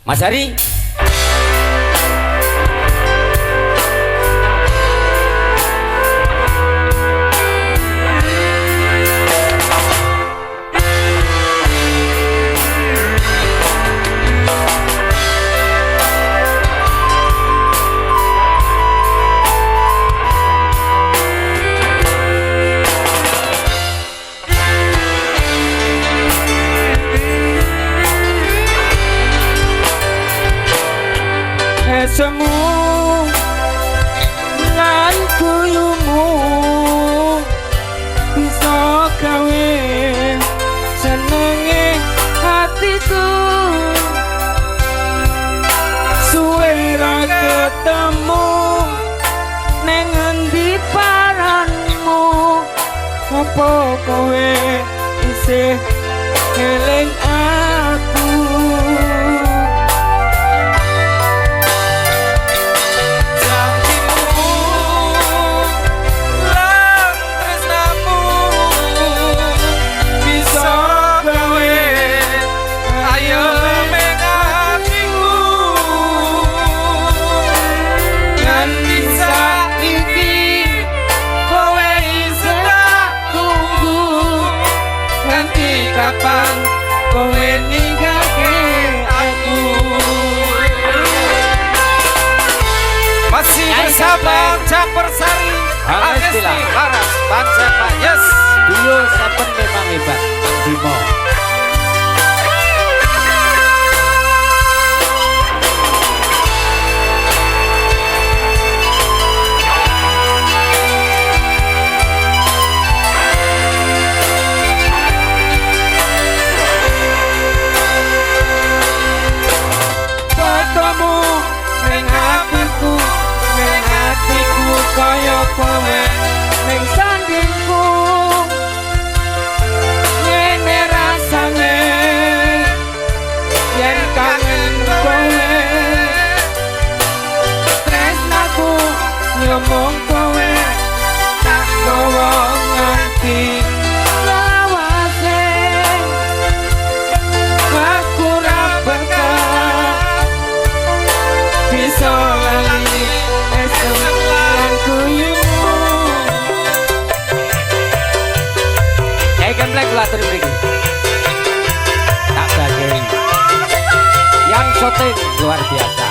Mas Hari. Semu lan kuyumu bisa gawe senenge hatiku suwe ra ketemu ning endi paranmu apa kowe isih eling aku kapan kowe ninggalke aku. Masih bersama Caper Sari Agesti Laras Banjaka. Yes, Duyo saben memang hebat Kang Bimo. Kaya kowe ning sandingku ngene rasane yen kangen kowe tresnaku nyomong kowe tak gawa nganti lawase aku ra bakal bisa lali esok Gembleng kulatur mriki. Tak bagai yang syuting luar biasa.